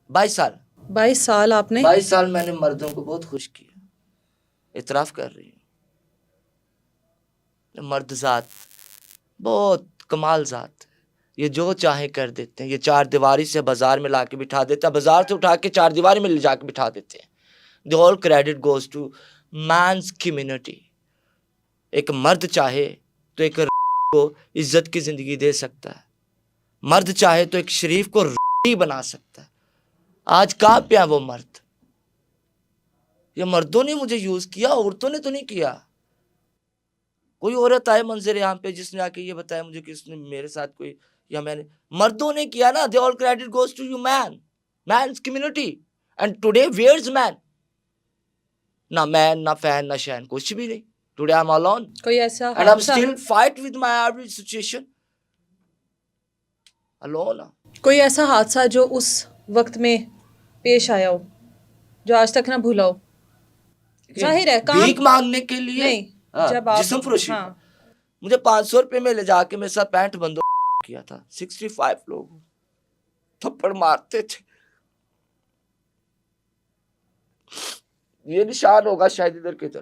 22 سال 22 سال آپ نے 22 سال میں نے مردوں کو بہت خوش کیا، اعتراف کر رہی ہوں. مرد ذات بہت کمال ذات ہے، یہ جو چاہے کر دیتے ہیں. یہ 4 دیواری سے بازار میں لا کے بٹھا دیتے ہیں، بازار سے اٹھا کے 4 دیواری میں لے جا کے بٹھا دیتے ہیں. The whole credit goes to man's community. ایک مرد چاہے تو ایک کو عزت کی زندگی دے سکتا ہے، مرد چاہے تو ایک شریف کو بنا سکتا ہے. آج کہاں پہ ہے وہ مرد؟ یہ مردوں نے مجھے یوز کیا، عورتوں نے تو نہیں کیا. کوئی عورت آئے منظر یہاں پہ جس نے آ کے یہ بتایا مجھے کہ اس نے میرے ساتھ کوئی، یا میں نے، مردوں نے کیا نا. The all credit goes to you man, man's community. And today where's man? نہ مین نہ فین نہ شین، کچھ بھی نہیں. Today I'm alone کوئی ایسا and I'm still fight with my every situation alone. کوئی ایسا حادثہ جو اس وقت میں پیش آیا ہو جو آج تک نہ بھولا ہو؟ ظاہر ہے کام بھیک مانگنے کے لیے نہیں، جب آپ جسم فروشی ہاں مجھے 500 روپے میں لے جا کے میرے ساتھ پینٹ بندو کیا تھا. 65 لوگ تھپڑ مارتے تھے. یہ نشان ہوگا شاید ادھر کے ادھر،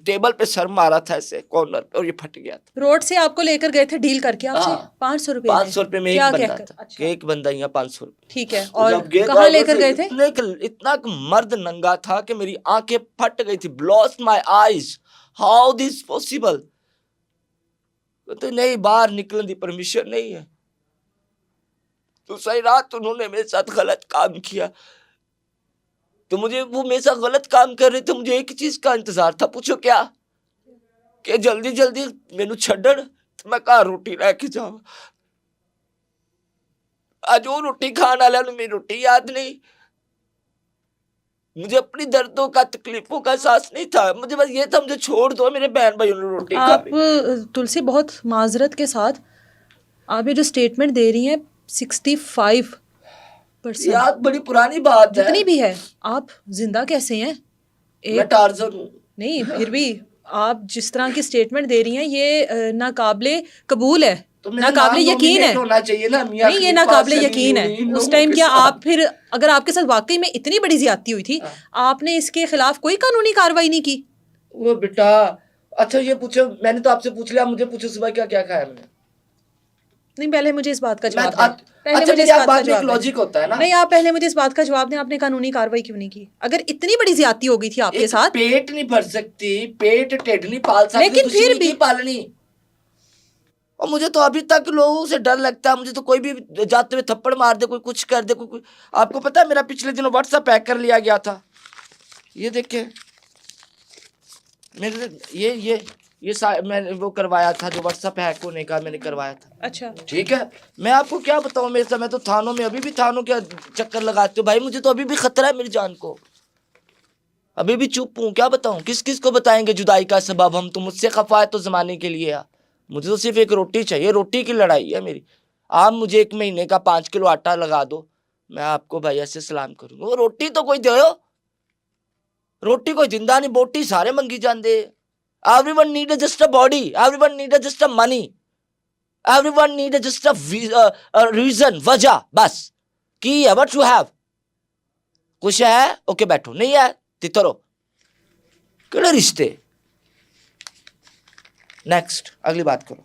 ٹیبل پہ سر مارا تھا ایسے کارنر پہ اور یہ پھٹ گیا تھا. روڈ سے آپ کو لے کر گئے تھے ڈیل کر کے آپ سے 500 روپے 500 روپے میں ایک بندہ تھا، اچھا ایک بندہ یہاں 500 روپے. ٹھیک ہے، اور کہاں لے کر گئے تھے؟ اتنا مرد ننگا تھا کہ میری آنکھیں پھٹ گئی تھی. Blows my eyes, how this possible. تو نہیں، باہر نکلنے دی پرمیشن نہیں ہے. تو صحیح رات انہوں نے میرے ساتھ غلط کام کیا، تو مجھے وہ میرے ساتھ غلط کام کر رہے تھے. مجھے ایک چیز کا انتظار تھا، پوچھو کیا؟ کہ جلدی جلدی مینو چھڈن تو میں گھر روٹی لے کے جاواں. اج وہ روٹی کھان والے میری روٹی یاد نہیں. مجھے اپنی دردوں کا، تکلیفوں کا احساس نہیں تھا. مجھے بس یہ تھا مجھے چھوڑ دو، میرے بہن بھائیوں نے روٹی کھا آپ تلسی بہت معذرت کے ساتھ آپ یہ جو اسٹیٹمنٹ دے رہی ہیں 65%، یہ بڑی پرانی بات ہے. جتنی بھی ہے آپ زندہ کیسے ہیں؟ میں ٹارزن ہوں. نہیں پھر بھی آپ جس طرح کی اسٹیٹمنٹ دے رہی ہیں یہ ناقابل قبول ہے، ناقابل یقین ہے. نہیں، یہ ناقابل یقین ہے. اس ٹائم کیا آپ پھر اگر آپ کے ساتھ واقعی میں اتنی بڑی زیادتی ہوئی تھی آپ نے اس کے خلاف کوئی قانونی کارروائی نہیں کی؟ وہ بیٹا اچھا یہ پوچھو، میں نے تو آپ سے پوچھ لیا، مجھے پوچھو صبح کیا کیا کھایا میں نے. نہیں، پہلے مجھے اس بات کا جواب دیں. لاجک ہوتا ہے نا. نہیں، آپ پہلے مجھے اس بات کا جواب دیں، آپ نے قانونی کارروائی کیوں نہیں کی اگر اتنی بڑی زیادتی ہو گئی تھی آپ کے ساتھ؟ پیٹ نہیں بھر سکتی، پیٹ ٹھڈ نہیں پال سکتی، لیکن پھر بھی پالنی. اور مجھے تو ابھی تک لوگوں سے ڈر لگتا ہے. مجھے تو کوئی بھی جاتے ہوئے تھپڑ مار دے، کوئی کچھ کر دے، کوئی. آپ کو پتا ہے میرا پچھلے دنوں واٹس ایپ ہیک کر لیا گیا تھا. یہ دیکھیں میرے یہ میں نے وہ کروایا تھا جو واٹس ایپ ہیک ہونے کا میں نے کروایا تھا. اچھا ٹھیک ہے، میں آپ کو کیا بتاؤں، میں تو تھانوں میں ابھی بھی تھانوں کے چکر لگاتے ہوں بھائی. مجھے تو ابھی بھی خطرہ ہے میری جان کو، ابھی بھی چپ ہوں. کیا بتاؤں، کس کس کو بتائیں گے جدائی کا سبب ہم؟ تو مجھ سے خفا ہے تو زمانے کے لیے. مجھے تو صرف ایک روٹی چاہیے، روٹی کی لڑائی ہے میری. آپ مجھے 1 مہینے کا 5 کلو آٹا لگا دو، میں آپ کو بھائی ایسے سلام کروں گا. وہ روٹی تو کوئی دو، روٹی کوئی زندہ نہیں، بوٹی سارے منگی جاندے. Every one need just a body, every one need just a money, every one need just a reason, وجہ بس. کی ہے وٹ یو ہیو؟ کچھ ہے اوکے بیٹھو، نہیں ہے تترو. کہڑے رشتے؟ نیکسٹ اگلی بات کرو.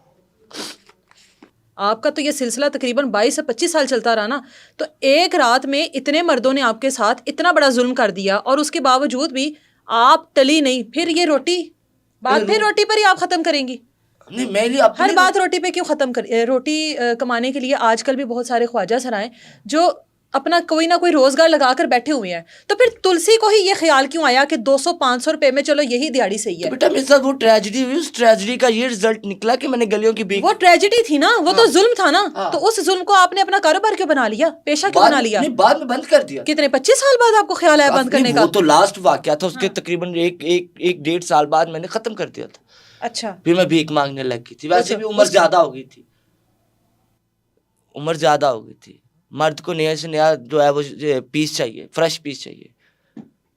آپ کا تو یہ سلسلہ تقریباً 22 سے 25 سال چلتا رہا نا، تو ایک رات میں اتنے مردوں نے آپ کے ساتھ اتنا بڑا ظلم کر دیا اور اس کے باوجود بھی آپ ٹلی نہیں. پھر یہ روٹی بات پھر روٹی پر ہی آپ ختم کریں گی؟ نہیں، میری ہر بات روٹی پہ کیوں ختم روٹی کمانے کے لیے آج کل بھی بہت سارے خواجہ سرائے جو اپنا کوئی نہ کوئی روزگار لگا کر بیٹھے ہوئے ہیں. تو پھر تلسی کو ہی یہ خیال کیوں آیا کہ 200-500 روپے میں چلو یہی دیہڑی صحیح ہے؟ بیٹا میرے ساتھ وہ ٹریجڈی ہوئی، اس ٹریجڈی کا یہ رزلٹ نکلا کہ میں نے گلیوں کی بھیک. وہ ٹریجڈی تھی نا، وہ تو ظلم تھا نا. تو اس ظلم کو آپ نے اپنا کاروبار کیوں بنا لیا، پیشہ کیوں بنا لیا؟ بعد میں بند کر دیا. کتنے 25 سال بعد آپ کو خیال آیا بند کرنے کا؟ وہ تو لاسٹ واقعہ تھا، اس کے تقریباً 1-1.5 سال بعد میں نے ختم کر دیا تھا. اچھا، پھر میں بھیک مانگنے لگ گئی تھی. ویسے بھی عمر زیادہ ہو گئی تھی، عمر زیادہ ہو گئی تھی. مرد کو نیا سے نیا جو ہے وہ پیس چاہیے، فریش پیس چاہیے.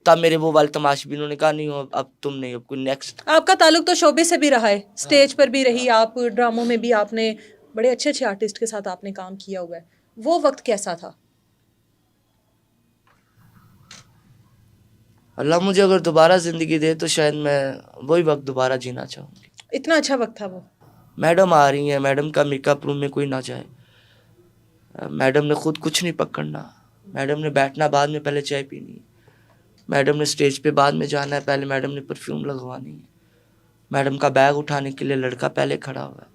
تب میرے وہ والے تماشبینوں نے کہا نہیں اب تم نہیں، اب کوئی نیکسٹ. آپ کا تعلق تو شعبے سے بھی رہا ہے، سٹیج پر بھی رہی آپ، ڈراموں میں بھی آپ نے بڑے اچھے اچھے آرٹسٹ کے ساتھ آپ نے کام کیا ہوا ہے. وہ وقت کیسا تھا؟ اللہ مجھے اگر دوبارہ زندگی دے تو شاید میں وہی وقت دوبارہ جینا چاہوں گی. اتنا اچھا وقت تھا وہ. میڈم آ رہی ہیں, میڈم کا میک اپ روم میں کوئی نہ جائے, میڈم نے خود کچھ نہیں پکڑنا, میڈم نے بیٹھنا بعد میں پہلے چائے پینی ہے, میڈم نے اسٹیج پہ بعد میں جانا ہے, پہلے میڈم نے پرفیوم لگوانی ہے, میڈم کا بیگ اٹھانے کے لیے لڑکا پہلے کھڑا ہوا ہے.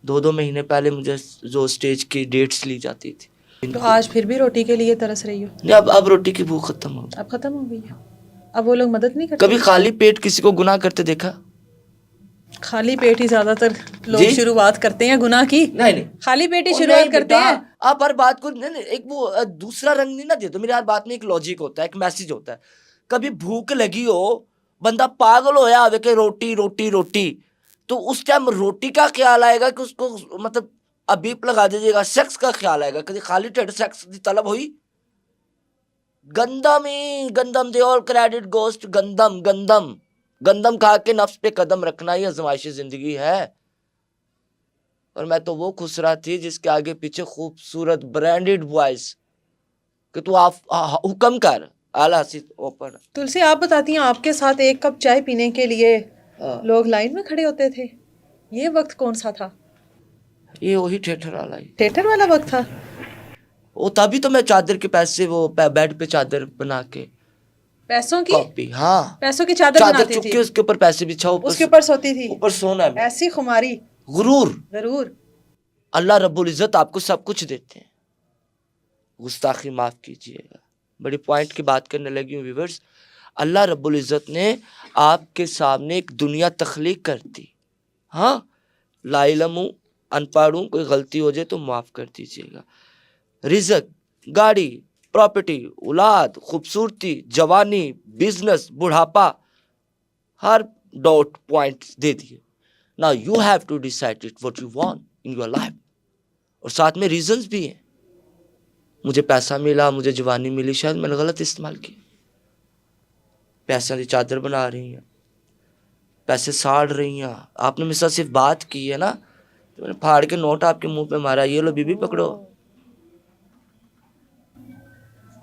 2 مہینے پہلے مجھے جو اسٹیج کی ڈیٹس لی جاتی تھی. تو آج پھر بھی روٹی کے لیے ترس رہی ہو؟ نہیں, اب روٹی کی بھوک ختم ہو گئی. اب ختم ہو گئی ہے. اب وہ لوگ مدد نہیں کرتے؟ کبھی خالی پیٹ کسی کو گناہ کرتے دیکھا؟ خالی پیٹ ہی زیادہ تر لوگ شروعات کرتے ہیں گناہ کی. نہیں, خالی پیٹ ہی شروعات کرتے ہیں. آپ ہر بات کو ایک وہ دوسرا رنگ نہیں نہ دیتے. میری ہر بات میں ایک لاجک ہوتا ہے, ایک میسج ہوتا ہے. کبھی بھوک لگی ہو, بندہ پاگل ہویا آوے کہ روٹی روٹی روٹی, تو اس ٹائم روٹی کا خیال آئے گا کہ اس کو مطلب ابیپ لگا دیجیے گا, سیکس کا خیال آئے گا. کبھی خالی ٹھیٹ سیکس کی طلب ہوئی؟ گندم ہی گندم, دے آل کریڈٹ گوز ٹو گندم. گندم گندم کھا کے نفس پہ قدم رکھنا ہی آزمائشی زندگی ہے. اور میں تو وہ خسرا تھی جس کے آگے پیچھے خوبصورت برانڈیڈ وائس کہ تو آپ حکم کر, اعلیٰ حسین اوپن. تلسی آپ بتاتی ہیں آپ کے ساتھ ایک کپ چائے پینے کے لیے لوگ لائن میں کھڑے ہوتے تھے. یہ وقت کون سا تھا؟ یہ وہی تھیٹر والا ہی, تھیٹر والا وقت تھا. وہ تبھی تو میں چادر کے پیسے وہ بیڈ پہ چادر بنا کے پیسوں کی کاپی, ہاں پیسوں کی چادر بناتی چک تھی, کے اس کے اوپر پیسے بچھاؤ, اس کے اوپر سوتی تھی, اوپر سونا ہے. ایسی خماری, غرور. ضرور. اللہ رب العزت آپ کو سب کچھ دیتے ہیں, گستاخی معاف کیجیے گا, بڑی پوائنٹ کی بات کرنے لگی ہوں ویورز. اللہ رب العزت نے آپ کے سامنے ایک دنیا تخلیق کر دی. ہاں, لا علم ہوں, ان پڑھ ہوں, کوئی غلطی ہو جائے تو معاف کر دیجیے گا. رزق, گاڑی, پراپرٹی, اولاد, خوبصورتی, جوانی, بزنس, بڑھاپا, ہر ڈاٹ پوائنٹ دے دیے. Now you have to decide it what you want in your life. اور ساتھ میں ریزنز بھی ہیں. مجھے پیسہ ملا, مجھے جوانی ملی, شاید میں نے غلط استعمال کیا. پیسہ کی چادر بنا رہی ہیں, پیسے ساڑ رہی ہیں. آپ نے میرے ساتھ صرف بات کی ہے نا, تو میں نے پھاڑ کے نوٹ آپ کے منہ پہ مارا, یہ لو بی بی پکڑو.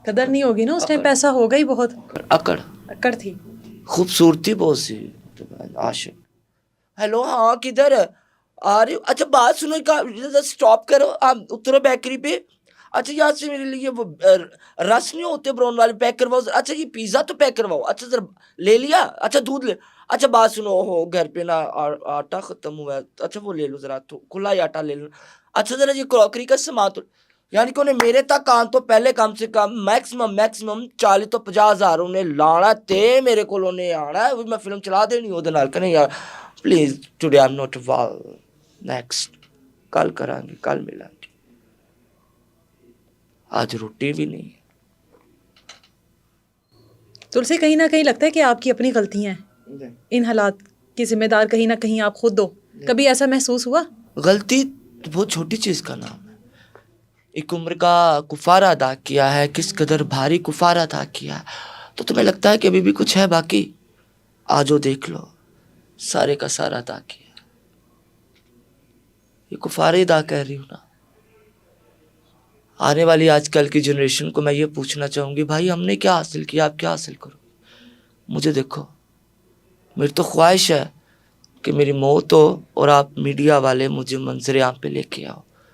قدر نہیں ہوگی نا اس ٹائم, پیسہ ہوگا ہی بہت. اکڑ تھی, خوبصورتی بہت سی, عاشق. ہیلو, ہاں کدھر آ رہی ہو؟ اچھا بات سنو, اسٹاپ کرو, آپ اترو بیکری پہ. اچھا یہاں سے میرے لیے وہ رس نہیں ہوتے براؤن والے, پیک کرواؤ. اچھا یہ پیزا تو پیک کرواؤ. اچھا ذرا لے لیا, اچھا دودھ لے. اچھا بات سنو, ہو گھر پہ نا آٹا ختم ہوا ہے, اچھا وہ لے لو ذرا, تو کھلا ہی آٹا لے لو. اچھا ذرا یہ کراکری کا سامان تو, یعنی کہ انہیں میرے تک آن تو پہلے کم سے کم میکسیمم 40 تو 50 ہزار انہیں لانا تے میرے کو انہیں آنا ہے. میں فلم چلا دینی وہ دنال کہ نہیں یار please today I am not well, next کل کریں گے, کل ملیں گے. آج روٹی بھی نہیں. تلسی کہیں نہ کہیں لگتا ہے کہ آپ کی اپنی غلطیاں ہیں, ان حالات کی ذمہ دار کہیں نہ کہیں آپ خود ہو. کبھی ایسا محسوس ہوا؟ غلطی بہت چھوٹی چیز کا نام ہے. ایک عمر کا کفارہ ادا کیا ہے, کس قدر بھاری کفارہ ادا کیا ہے, تو تمہیں لگتا ہے کہ ابھی بھی کچھ ہے باقی. آجو دیکھ لو, سارے کا سارا ادا کیا. یہ کفارہ ادا کہہ رہی ہوں نا. آنے والی آج کل کی جنریشن کو میں یہ پوچھنا چاہوں گی, بھائی ہم نے کیا حاصل کیا, آپ کیا حاصل کرو. مجھے دیکھو, میری تو خواہش ہے کہ میری موت ہو اور آپ میڈیا والے مجھے منظر عام پہ لے کے آؤ.